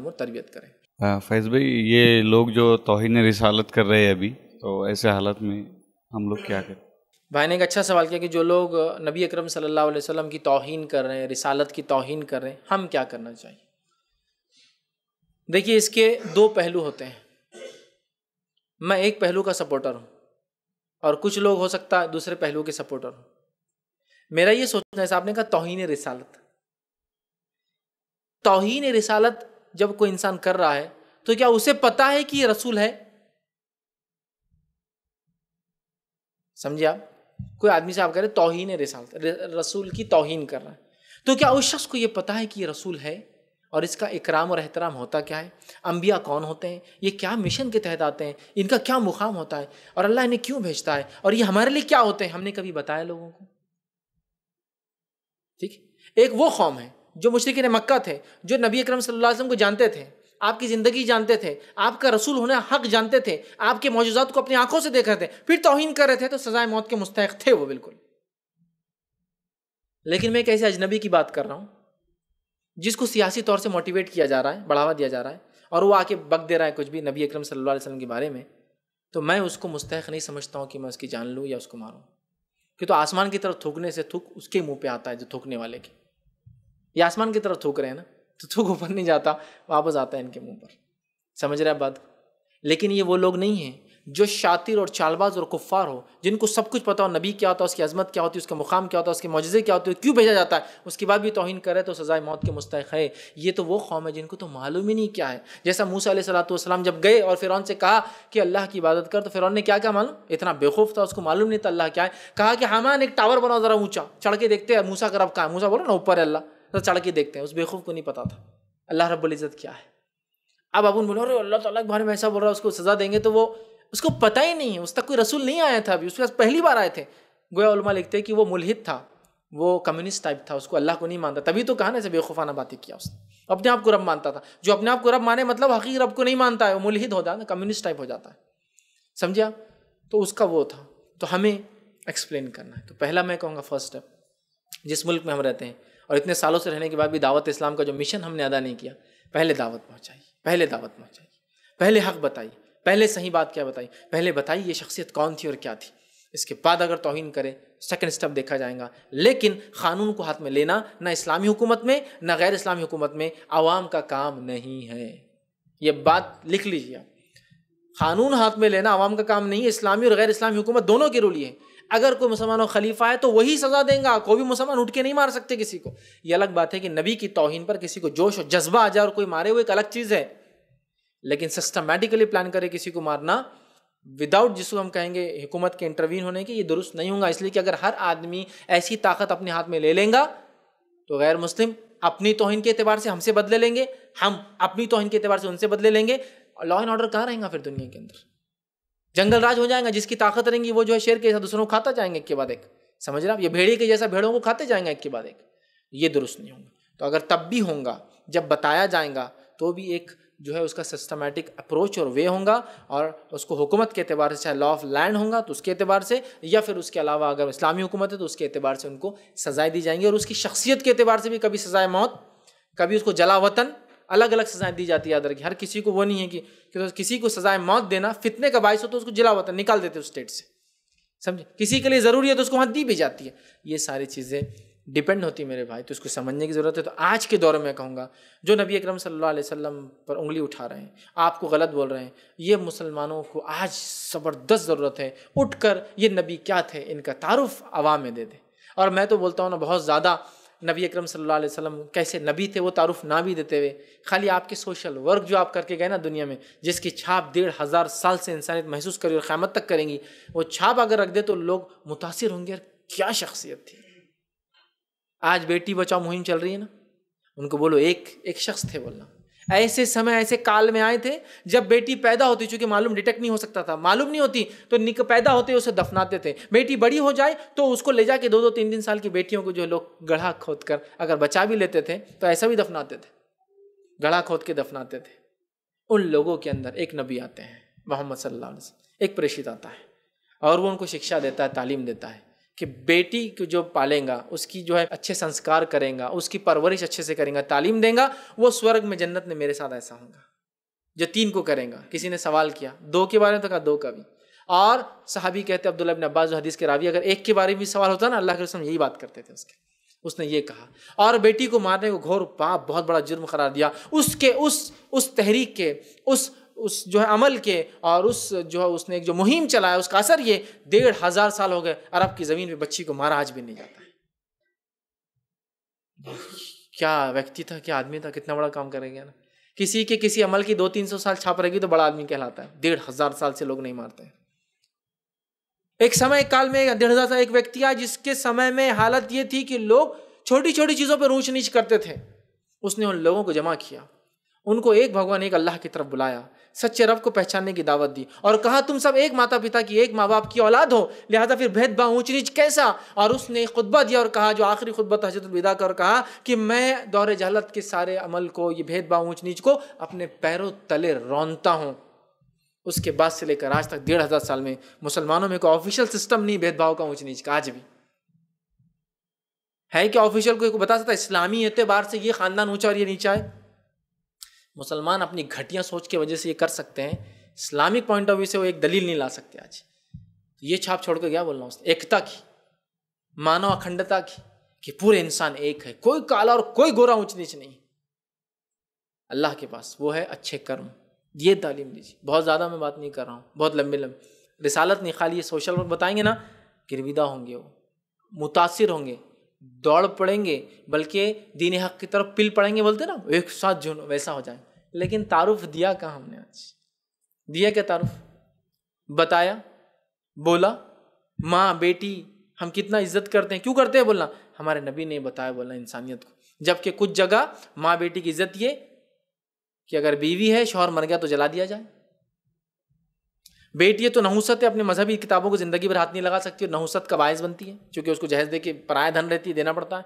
اور تربیت کریں۔ فیض بھائی، یہ لوگ جو توہین رسالت کر رہے ہیں ابھی، تو ایسے حالت میں ہم لوگ کیا کریں؟ بھائی نے ایک اچھا سوال کیا کہ جو لوگ نبی اکرم صلی اللہ علیہ وسلم کی توہین کر رہے ہیں، رسالت کی توہین کر رہے ہیں، ہم کیا کرنا چاہیے؟ دیکھیے، اس کے دو پہلو ہوتے ہیں۔ میں ایک پہلو کا سپورٹر ہوں اور کچھ لوگ ہو سکتا ہے دوسرے پہلو کے سپورٹر ہوں۔ میرا یہ سوچنا ہے، آپ نے کہا توہین رسالت، توہین رسالت جب کوئی انسان کر رہا ہے تو کیا اسے پتا ہے کہ یہ رسول ہے؟ سمجھے آپ؟ کوئی آدمی سے آپ کہہ رہے توہین رسالت، رسول کی توہین کر رہا ہے، تو کیا اس شخص کو یہ پتا ہے کہ یہ رسول ہے اور اس کا اکرام اور احترام ہوتا کیا ہے؟ انبیاء کون ہوتے ہیں؟ یہ کیا مشن کے تحت آتے ہیں؟ ان کا کیا مقام ہوتا ہے؟ اور اللہ انہیں کیوں بھیجتا ہے؟ اور یہ ہمارے لیے کیا ہوتے ہیں؟ ہم نے کبھی بتایا لوگوں کو؟ ٹھیک، ایک وہ قوم ہے جو مشرکین مکہ تھے، جو نبی اکرم صلی اللہ علیہ وسلم کو جانتے تھے، آپ کی زندگی جانتے تھے، آپ کا رسول ہونا حق جانتے تھے، آپ کے معجزات کو اپنی آنکھوں سے دیکھ رہے تھے، پھر توہین کر رہے تھے، تو سزائے موت کے مستحق تھے وہ بالکل۔ لیکن میں ایک ایسے اجنبی کی بات کر رہا ہوں جس کو سیاسی طور سے موٹیویٹ کیا جا رہا ہے، بڑھاوا دیا جا رہا ہے، اور وہ آ کے بک دے رہا ہے کچھ بھی نبی اکرم صلی اللہ علیہ وسلم کے بارے میں، تو میں اس کو مستحق نہیں سمجھتا ہوں کہ میں اس کی جان لوں یا اس کو ماروں، کہ تو آسمان کی طرف تھوکنے سے تھوک اس کے منہ پہ آتا ہے، جو تھوکنے والے کے، یہ آسمان کی طرف تھوک رہے ہیں نا، تو تھوک اوپر نہیں جاتا، واپس آتا ہے ان کے منہ پر۔ سمجھ رہے ہیں بات؟ لیکن یہ وہ لوگ نہیں ہیں جو شاطر اور چالباز اور کفار ہو، جن کو سب کچھ پتا ہو، نبی کیا ہوتا ہے، اس کی عظمت کیا ہوتی ہے، اس کا مقام کیا ہوتا ہے، اس کے معجزے کیا ہوتے ہیں، کیوں بھیجا جاتا ہے، اس کے بعد بھی توہین کرے تو سزائے موت کے مستحق ہے۔ یہ تو وہ قوم ہے جن کو تو معلوم ہی نہیں کیا ہے۔ جیسا موسیٰ علیہ السلام جب گئے اور فرعون سے کہا کہ اللہ کی عبادت کر، تو فرعون نے کیا معلوم، اتنا بیوقوف تھا، اس کو معلوم نہیں تھا اللہ کیا ہے۔ کہا کہ حامان ایک ٹاور بناؤ ذرا اونچا، چڑھ کے دیکھتے ہیں موسیٰ کا رب کہاں ہے۔ موسیٰ بولو نا اوپر ہے اللہ، تو چڑھ کے دیکھتے ہیں۔ اس بیوقوف کو نہیں پتا تھا اللہ رب العزت کیا ہے۔ اب ان بولو ارے اللہ تعالیٰ کے بارے میں ایسا بول رہا ہے، اس کو سزا دیں گے، تو وہ اس کو پتہ ہی نہیں ہے، اس تک کوئی رسول نہیں آیا تھا ابھی، اس کے پاس پہلی بار آئے تھے۔ گویا علماء لکھتے ہیں کہ وہ ملحد تھا، وہ کمیونسٹ ٹائپ تھا، اس کو اللہ کو نہیں مانتا، تبھی تو کہا نا ایسے بیوقوفانہ باتیں کیا اس نے، اپنے آپ کو رب مانتا تھا۔ جو اپنے آپ کو رب مانے مطلب حقیقی رب کو نہیں مانتا ہے، وہ ملحد ہو جاتا ہے، کمیونسٹ ٹائپ ہو جاتا ہے، سمجھا؟ تو اس کا وہ تھا، تو ہمیں ایکسپلین کرنا ہے۔ تو پہلا میں کہوں گا فرسٹ اسٹیپ، جس ملک میں ہم رہتے ہیں اور اتنے سالوں سے رہنے کے بعد بھی دعوت اسلام کا جو مشن ہم نے ادا نہیں کیا، پہلے دعوت پہنچائیے، پہلے دعوت پہنچائیے، پہلے حق بتائیے، پہلے صحیح بات کیا بتائی، پہلے بتائیے یہ شخصیت کون تھی اور کیا تھی، اس کے بعد اگر توہین کرے سیکنڈ سٹیپ دیکھا جائے گا۔ لیکن قانون کو ہاتھ میں لینا نہ اسلامی حکومت میں نہ غیر اسلامی حکومت میں عوام کا کام نہیں ہے، یہ بات لکھ لیجیے آپ۔ قانون ہاتھ میں لینا عوام کا کام نہیں ہے، اسلامی اور غیر اسلامی حکومت دونوں کے رول یہ ہے۔ اگر کوئی مسلمان و خلیفہ ہے تو وہی سزا دیں گا، کوئی بھی مسلمان اٹھ کے نہیں مار سکتے کسی کو۔ یہ الگ بات ہے کہ نبی کی توہین پر کسی کو جوش و جذبہ آ جائے اور کوئی مارے، وہ ایک الگ چیز ہے، لیکن سسٹمیٹیکلی پلان کرے کسی کو مارنا وداؤٹ جس کو ہم کہیں گے حکومت کے انٹروین ہونے کی، یہ درست نہیں ہوگا۔ اس لیے کہ اگر ہر آدمی ایسی طاقت اپنے ہاتھ میں لے لیں گا تو غیر مسلم اپنی توہین کے اعتبار سے ہم سے بدلے لیں گے، ہم اپنی توہین کے اعتبار سے ان سے بدلے لیں گے، لا اینڈ آرڈر کہاں رہیں گا پھر دنیا کے اندر؟ جنگل راج ہو جائیں گا، جس کی طاقت رہیں گی وہ جو ہے شیر کے جیسا دوسروں کو کھاتا جائیں گے ایک کے بعد ایک، سمجھ رہے آپ؟ یہ بھیڑی کے جیسا بھیڑوں کو کھاتے جائیں گے ایک کے بعد ایک، یہ درست نہیں ہوگا۔ تو اگر تب بھی ہوں گا جب بتایا جائیں گا تو بھی ایک جو ہے اس کا سسٹمیٹک اپروچ اور وے ہوگا، اور اس کو حکومت کے اعتبار سے چاہے لا آف لینڈ ہوگا تو اس کے اعتبار سے، یا پھر اس کے علاوہ اگر اسلامی حکومت ہے تو اس کے اعتبار سے ان کو سزائیں دی جائیں گی، اور اس کی شخصیت کے اعتبار سے بھی کبھی سزائے موت، کبھی اس کو جلا وطن، الگ الگ سزائیں دی جاتی ہے یاد رکھیے۔ ہر کسی کو وہ نہیں ہے کہ کسی کو سزائے موت دینا فتنے کا باعث ہو تو اس کو جلا وطن نکال دیتے اس اسٹیٹ سے، سمجھے؟ کسی کے لیے ضروری ہے تو اس کو وہاں دی بھی جاتی ہے۔ یہ ساری چیزیں ڈیپینڈ ہوتی ہے میرے بھائی، تو اس کو سمجھنے کی ضرورت ہے۔ تو آج کے دور میں کہوں گا جو نبی اکرم صلی اللہ علیہ وسلم پر انگلی اٹھا رہے ہیں، آپ کو غلط بول رہے ہیں، یہ مسلمانوں کو آج زبردست ضرورت ہے اٹھ کر یہ نبی کیا تھے ان کا تعارف عوام میں دے دیں۔ اور میں تو بولتا ہوں نا، بہت زیادہ نبی اکرم صلی اللہ علیہ وسلم کیسے نبی تھے وہ تعارف نہ بھی دیتے ہوئے، خالی آپ کے سوشل ورک جو آپ کر کے گئے نا دنیا میں، جس کی چھاپ 1500 سال سے انسانیت محسوس کری اور قیامت تک کریں گی، وہ چھاپ اگر رکھ دے تو لوگ متاثر ہوں گے، یار کیا شخصیت تھی۔ آج بیٹی بچاؤ مہم چل رہی ہے نا، ان کو بولو ایک شخص تھے، بولنا ایسے سمے ایسے کال میں آئے تھے جب بیٹی پیدا ہوتی، چونکہ معلوم ڈیٹیکٹ نہیں ہو سکتا تھا، معلوم نہیں ہوتی تو پیدا ہوتے اسے دفناتے تھے، بیٹی بڑی ہو جائے تو اس کو لے جا کے 2-2 3-3 سال کی بیٹیوں کو جو لوگ گڑھا کھود کر اگر بچا بھی لیتے تھے تو ایسا بھی دفناتے تھے، گڑھا کھود کے دفناتے تھے۔ ان لوگوں کے اندر ایک نبی آتے ہیں محمد صلی اللہ علیہ وسلم، ایک پریشد آتا ہے اور وہ ان کو شکشا دیتا ہے، تعلیم دیتا ہے کہ بیٹی کو جو پالیں گا، اس کی جو ہے اچھے سنسکار کریں گا، اس کی پرورش اچھے سے کریں گا، تعلیم دیں گا، وہ سورگ میں جنت میں میرے ساتھ ایسا ہوگا جو 3 کو کریں گا۔ کسی نے سوال کیا 2 کے بارے میں، تو کہا 2 کا بھی۔ اور صحابی کہتے عبداللہ ابن عباس جو حدیث کے راوی، اگر 1 کے بارے میں بھی سوال ہوتا نا، اللہ کے رسول یہی بات کرتے تھے اس نے یہ کہا۔ اور بیٹی کو مارنے کو گھور پاپ، بہت بڑا جرم قرار دیا۔ اس تحریک کے، اس جو ہے عمل کے، اور اس نے ایک جو مہم چلایا، اس کا اثر یہ 1500 سال ہو گئے عرب کی زمین پہ بچی کو مارا آج بھی نہیں جاتا ہے۔ کیا ویکتی تھا، کیا آدمی تھا، کتنا بڑا کام کرے گا نا۔ کسی عمل کی 200-300 سال چھاپ رہے گی تو بڑا آدمی کہلاتا ہے۔ 1500 سال سے لوگ نہیں مارتے ہیں۔ ایک سمے، ایک کال میں 1500 سال ایک ویکتی آیا جس کے سمے میں حالت یہ تھی کہ لوگ چھوٹی چھوٹی چیزوں پہ اونچ نیچ کرتے تھے۔ اس نے ان لوگوں کو جمع کیا، ان کو ایک بھگوان، ایک اللہ کی طرف بلایا، سچے رب کو پہچاننے کی دعوت دی، اور کہا تم سب ایک ماتا پتا کی، ایک ماں باپ کی اولاد ہو، لہذا پھر بھید بھاؤ اونچ نیچ کیسا؟ اور اس نے ایک خطبہ دیا اور کہا، جو آخری خطبہ تھا حجۃ الوداع کا، اور کہا کہ میں دور جہالت کے سارے عمل کو، یہ بھید بھاؤ اونچ نیچ کو اپنے پیروں تلے رونتا ہوں۔ اس کے بعد سے لے کر آج تک 1500 سال میں مسلمانوں میں کوئی آفیشیل سسٹم نہیں بھید بھاؤ کا، اونچ نیچ کا۔ آج بھی ہے کہ آفیشیل کوئی بتا سکتا ہے اسلامی اعتبار سے یہ خاندان اونچا اور یہ نیچا ہے؟ مسلمان اپنی گھٹیا سوچ کی وجہ سے یہ کر سکتے ہیں، اسلامک پوائنٹ آف ویو سے وہ ایک دلیل نہیں لا سکتے۔ آج یہ چھاپ چھوڑ کے کیا بولنا اس نے؟ ایکتا کی، مانو اکھنڈتا کی، کہ پورے انسان ایک ہے، کوئی کالا اور کوئی گورا اونچ نیچ نہیں۔ اللہ کے پاس وہ ہے اچھے کرم، یہ تعلیم دیجیے۔ بہت زیادہ میں بات نہیں کر رہا ہوں، بہت لمبے رسالت نہیں، خالی یہ سوشل ورک بتائیں گے نا، گرویدہ ہوں گے، وہ متاثر ہوں گے، دوڑ پڑیں گے، بلکہ دین حق کی طرف پل پڑیں گے، بولتے نا ایک ساتھ جو ویسا ہو جائے۔ لیکن تعارف دیا کہاں ہم نے؟ آج دیا کیا تعارف؟ بتایا، بولا ماں بیٹی ہم کتنا عزت کرتے ہیں، کیوں کرتے ہیں؟ بولنا ہمارے نبی نے بتایا، بولنا انسانیت کو۔ جبکہ کچھ جگہ ماں بیٹی کی عزت یہ کہ اگر بیوی ہے، شوہر مر گیا تو جلا دیا جائے۔ بیٹی ہے تو نحوست ہے، اپنے مذہبی کتابوں کو زندگی بھر ہاتھ نہیں لگا سکتی، اور نحوست کا باعث بنتی ہے، چونکہ اس کو جہیز دے کے پرایا دھن رہتی ہے، دینا پڑتا ہے۔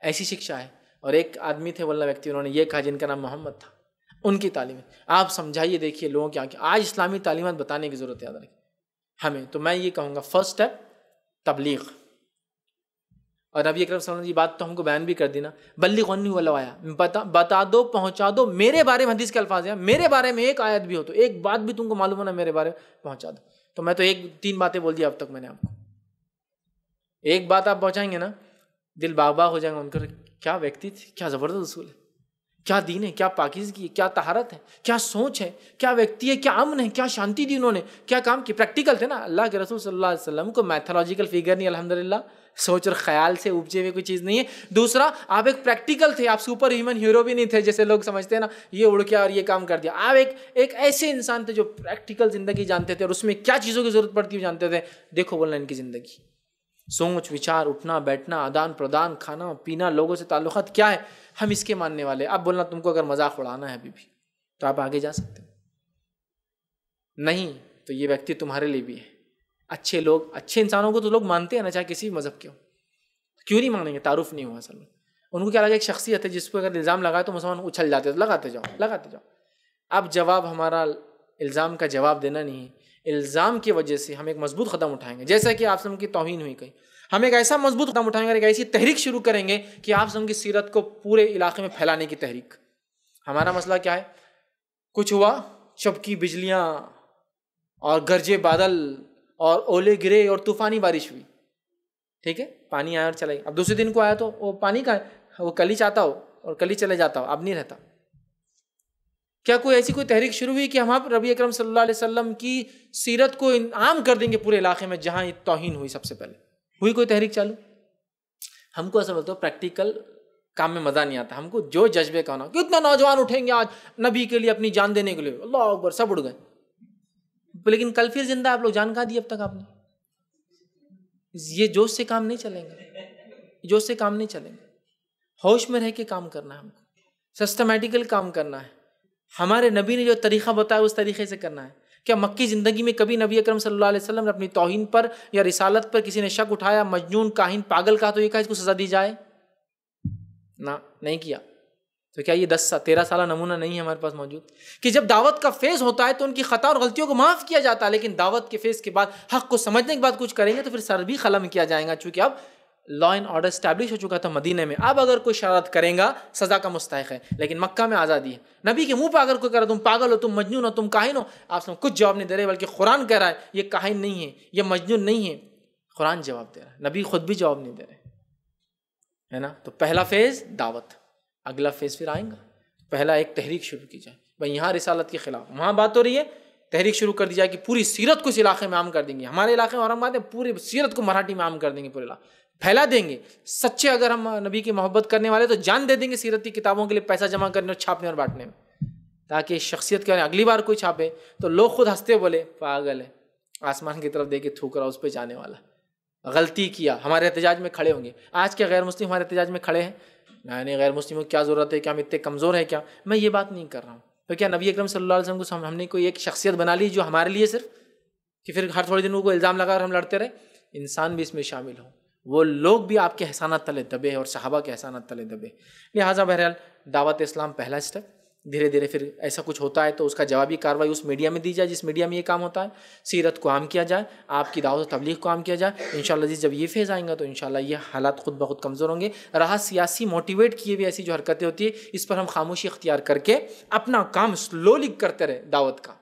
ایسی شکشا ہے۔ اور ایک آدمی تھے واللہ ویکتی، انہوں نے یہ کہا، جن کا نام محمد تھا، ان کی تعلیم آپ سمجھائیے، دیکھیے لوگوں کی آنکھیں۔ آج اسلامی تعلیمات بتانے کی ضرورت ہے، یاد رکھیں ہمیں۔ تو میں یہ کہوں گا فرسٹ اسٹیپ تبلیغ۔ اور نبی اکرم صلی اللہ علیہ وسلم یہ بات تو ہم کو بیان بھی کر دی نا، بلغ عنی ولو آیا، بتا دو، پہنچا دو میرے بارے میں۔ حدیث کے الفاظ ہیں، میرے بارے میں ایک آیت بھی ہو تو، ایک بات بھی تم کو معلوم ہونا میرے بارے میں، پہنچا دو۔ تو میں تو 3 باتیں بول دی اب تک میں نے آپ کو۔ ایک بات آپ پہنچائیں گے نا، دل باغ باغ ہو جائیں گے ان کو، کیا ویکتی تھی، کیا زبردست اصول ہے، کیا دین ہے، کیا پاکیزگی ہے، کیا طہارت ہے، کیا سوچ ہے، کیا ویکتی ہے، کیا امن ہے، کیا شانتی دی انہوں نے، کیا کام کی، پریکٹیکل تھے نا۔ اللہ کے رسول صلی اللہ علیہ وسلم کو میتھولوجیکل فگر نہیں، الحمدللہ، سوچ اور خیال سے اپجے ہوئے کوئی چیز نہیں ہے۔ دوسرا، آپ ایک پریکٹیکل تھے، آپ سپر ہیومن ہیرو بھی نہیں تھے جیسے لوگ سمجھتے ہیں نا، یہ اڑ کے اور یہ کام کر دیا۔ آپ ایک ایسے انسان تھے جو پریکٹیکل زندگی جانتے تھے، اور اس میں کیا چیزوں کی ضرورت پڑتی ہے جانتے تھے۔ دیکھو بولنا ان کی زندگی، سوچ وچار، اٹھنا بیٹھنا، آدان پردان، کھانا پینا، لوگوں سے تعلقات کیا ہے، ہم اس کے ماننے والے۔ اب بولنا تم کو اگر مذاق اڑانا ہے ابھی بھی تو آپ آگے جا سکتے ہو، نہیں تو یہ ویکتی تمہارے لیے بھی ہے۔ اچھے لوگ، اچھے انسانوں کو تو لوگ مانتے ہیں نا، چاہے کسی بھی مذہب کے ہو، کیوں نہیں مانیں گے؟ تعارف نہیں ہوا اصل میں۔ ان کو کیا لگا ایک شخصیت ہے جس کو اگر الزام لگائے تو مسلمان اچھل جاتے، تو لگاتے جاؤ۔ اب جواب ہمارا الزام کا جواب دینا نہیں ہے، الزام کی وجہ سے ہم ایک مضبوط قدم اٹھائیں گے، جیسا کہ آپ سلم کی توہین ہوئی کہیں، ہم ایک ایسا مضبوط قدم اٹھائیں گے، ایک ایسی تحریک شروع کریں گے کہ آپ سلم کی سیرت کو پورے علاقے میں پھیلانے کی تحریک۔ ہمارا مسئلہ کیا ہے؟ کچھ ہوا، چمکی بجلیاں اور گرجے بادل اور اولے گرے اور طوفانی بارش ہوئی، ٹھیک ہے، پانی آیا اور چلا گیا۔ اب دوسرے دن کو آیا تو وہ پانی کا ہے، وہ کل ہی چاہتا ہو اور کل ہی چلے جاتا ہو، اب نہیں رہتا۔ کیا کوئی ایسی کوئی تحریک شروع ہوئی کہ ہم آپ نبی اکرم صلی اللہ علیہ وسلم کی سیرت کو عام کر دیں گے پورے علاقے میں جہاں یہ توہین ہوئی؟ سب سے پہلے ہوئی کوئی تحریک چالو؟ ہم کو ایسا بولتے ہو پریکٹیکل کام میں مزہ نہیں آتا، ہم کو جو جذبے کا ہونا، کتنا نوجوان اٹھیں گے آج نبی کے لیے اپنی جان دینے کے لیے، اللہ اکبر، سب اڑ گئے، لیکن کل پھر زندہ آپ لوگ جان کہاں دی اب تک آپ نے؟ یہ جوش سے کام نہیں چلیں گے، جوش سے کام نہیں چلیں گے، ہوش میں رہ کے کام کرنا ہے، ہم کو سسٹمیٹیکل کام کرنا ہے، ہمارے نبی نے جو طریقہ بتایا اس طریقے سے کرنا ہے۔ کیا مکی زندگی میں کبھی نبی اکرم صلی اللہ علیہ وسلم نے اپنی توہین پر یا رسالت پر کسی نے شک اٹھایا، مجنون، کاہن، پاگل کہا تو یہ کہا اس کو سزا دی جائے؟ نہ، نہیں کیا۔ تو کیا یہ 13 سالہ نمونہ نہیں ہے ہمارے پاس موجود کہ جب دعوت کا فیز ہوتا ہے تو ان کی خطا اور غلطیوں کو معاف کیا جاتا ہے، لیکن دعوت کے فیز کے بعد حق کو سمجھنے کے بعد کچھ کریں گے تو پھر سر بھی قلم کیا جائے گا، چونکہ اب لا اینڈ آرڈر اسٹیبلش ہو چکا تھا مدینے میں. اب اگر کوئی شرارت کرے گا سزا کا مستحق ہے، لیکن مکہ میں آزادی ہے. نبی کے منہ پہ اگر کوئی کہہ رہا تم پاگل ہو، تم مجنون ہو، تم کاہن ہو، آپ کچھ جواب نہیں دے رہے، بلکہ قرآن کہہ رہا ہے یہ کاہن نہیں ہے، یہ مجنون نہیں ہے. قرآن جواب دے رہا ہے، نبی خود بھی جواب نہیں دے رہے، ہے نا. تو پہلا فیز دعوت، اگلا فیز پھر آئیں گا. پہلا ایک تحریک شروع کی جائے، بھائی یہاں رسالت کے خلاف، وہاں بات ہو رہی ہے، تحریک شروع کر دی جائے کہ پوری سیرت کو اس علاقے میں عام کر دیں گے. ہمارے علاقے میں اورنگ آباد ہے، پوری سیرت کو مراٹھی میں عام کر دیں گے، پورے علاقے پھیلا دیں گے. سچے اگر ہم نبی کی محبت کرنے والے تو جان دے دیں گے سیرتی کتابوں کے لیے پیسہ جمع کرنے اور چھاپنے اور بانٹنے میں، تاکہ شخصیت کے اگلی بار کوئی چھاپے تو لوگ خود ہنستے بولے پاگل ہے، آسمان کی طرف دیکھ کے تھوک رہا، اس پہ جانے والا، غلطی کیا. ہمارے احتجاج میں کھڑے ہوں گے. آج کے غیر مسلم ہمارے احتجاج میں کھڑے ہیں، نہیں غیر مسلموں کی کیا ضرورت ہے، کیا ہم اتنے کمزور ہیں کیا؟ میں یہ بات نہیں کر رہا ہوں. تو کیا نبی اکرم صلی اللہ علیہ وسلم کو ہم نے کوئی ایک شخصیت بنا لی جو ہمارے لیے صرف کہ پھر ہر تھوڑے دنوں کو الزام لگا کر ہم لڑتے رہے؟ انسان بھی اس میں شامل ہوں، وہ لوگ بھی آپ کے احسانات تلے دبے اور صحابہ کے احسانات تلے دبے. لہٰذا بہرحال دعوت اسلام پہلا اسٹیپ. دھیرے دھیرے پھر ایسا کچھ ہوتا ہے تو اس کا جوابی کارروائی اس میڈیا میں دی جائے جس میڈیا میں یہ کام ہوتا ہے. سیرت کو عام کیا جائے، آپ کی دعوت و تبلیغ کو عام کیا جائے. انشاءاللہ جب یہ فیز آئیں گا تو انشاءاللہ یہ حالات خود بخود کمزور ہوں گے. رہا سیاسی موٹیویٹ کیے ہوئے ایسی جو حرکتیں ہوتی ہیں، اس پر ہم خاموشی اختیار کر کے اپنا کام سلولی کرتے رہے دعوت کا،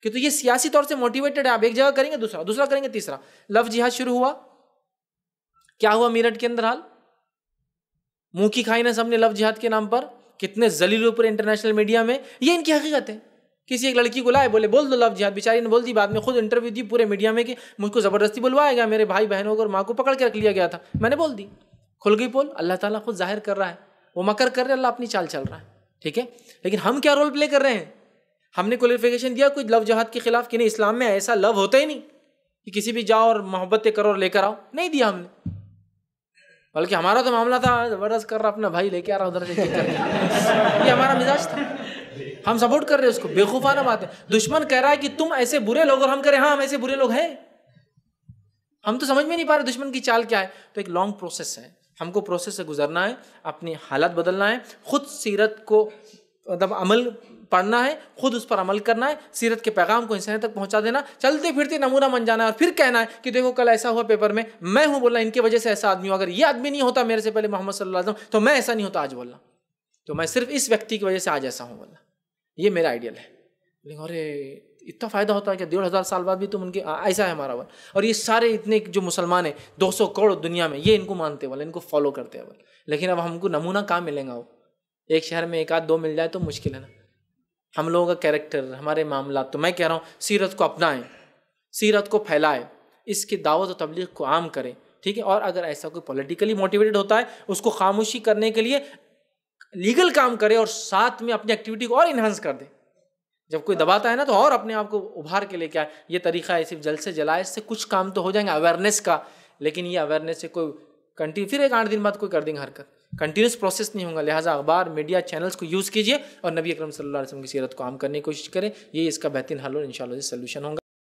کہ تو یہ سیاسی طور سے موٹیویٹڈ ہے. آپ ایک جگہ کریں گے دوسرا کریں گے تیسرا. لفظ جہاد شروع ہوا، کیا ہوا میرٹھ کے اندر حال؟ منہ کی کھائی نا سب نے لفظ جہاد کے نام پر، کتنے ذلیل اوپر انٹرنیشنل میڈیا میں. یہ ان کی حقیقت ہے. کسی ایک لڑکی کو لائے بولے بول دو لفظ جہاد، بیچاری نے بول دی. بعد میں خود انٹرویو دی پورے میڈیا میں کہ مجھ کو زبردستی بلوایا گیا، میرے بھائی بہنوں کو اور ماں کو پکڑ کے رکھ لیا گیا تھا، میں نے بول دی. کھل گئی پول. اللہ تعالیٰ خود ظاہر کر رہا ہے، وہ مکر کر رہے، اللہ اپنی چال چل رہا ہے. ٹھیک ہے، لیکن ہم کیا رول پلے کر رہے ہیں؟ ہم نے کوالیفیکیشن دیا کوئی لفظ جہاد کے خلاف کہ نہیں، اسلام میں ایسا لو ہوتا ہی نہیں کہ کسی بھی جاؤ اور محبتیں کرو اور لے کر آؤ. نہیں دیا ہم نے، بلکہ ہمارا تو معاملہ تھا زبردست کر رہا، اپنا بھائی لے کے آ رہا ادھر سے یہ ہمارا مزاج تھا. ہم سپورٹ کر رہے اس کو. بیوقوفانہ بات ہے. دشمن کہہ رہا ہے کہ تم ایسے برے لوگ، اور ہم کہہ رہے ہیں ہاں ہم ایسے برے لوگ ہیں. ہم تو سمجھ میں نہیں پا رہے دشمن کی چال کیا ہے. تو ایک لانگ پروسیس ہے، ہم کو پروسیس سے گزرنا ہے، اپنی حالت بدلنا ہے، خود سیرت کو مطلب عمل پڑھنا ہے، خود اس پر عمل کرنا ہے، سیرت کے پیغام کو انسانیت تک پہنچا دینا، چلتے پھرتے نمونہ بن جانا ہے، اور پھر کہنا ہے کہ دیکھو کل ایسا ہوا پیپر میں، میں ہوں بولنا ان کی وجہ سے ایسا آدمی ہوں، اگر یہ آدمی نہیں ہوتا میرے سے پہلے محمد صلی اللہ علیہ وسلم تو میں ایسا نہیں ہوتا آج بولنا، تو میں صرف اس ویکتی کی وجہ سے آج ایسا ہوں بولنا. یہ میرا آئیڈیل ہے. لیکن ارے اتنا فائدہ ہوتا ہے کہ 1500 سال بعد بھی تم ان کے ایسا ہے ہمارا. اور یہ سارے اتنے جو مسلمان ہیں 200 کروڑ دنیا میں، یہ ان کو مانتے والے، ان کو فالو کرتے ہیں. لیکن اب ہم کو نمونہ کہاں ملیں گا؟ وہ ایک شہر میں 1 آدھ 2 مل جائے تو مشکل ہے نا. ہم لوگوں کا کیریکٹر، ہمارے معاملات، تو میں کہہ رہا ہوں سیرت کو اپنائیں، سیرت کو پھیلائیں، اس کی دعوت و تبلیغ کو عام کریں. ٹھیک ہے. اور اگر ایسا کوئی پولیٹیکلی موٹیویٹڈ ہوتا ہے اس کو خاموشی کرنے کے لیے لیگل کام کرے اور ساتھ میں اپنی ایکٹیویٹی کو اور انہانس کر دے. جب کوئی دباتا ہے نا تو اور اپنے آپ کو ابھار کے لے کے آئے. یہ طریقہ ہے صرف جل سے جلائے، اس سے کچھ کام تو ہو جائیں گے اویئرنیس کا، لیکن یہ اویئرنیس سے کوئی کنٹینیو پھر 1-8 دن بعد کوئی کر دیں گے حرکت، کنٹینیوس پروسیس نہیں ہوگا. لہٰذا اخبار، میڈیا، چینلز کو یوز کیجیے اور نبی اکرم صلی اللہ علیہ وسلم کی سیرت کو عام کرنے کی کوشش کریں. یہ اس کا بہترین حل اور انشاءاللہ سلوشن ہوگا.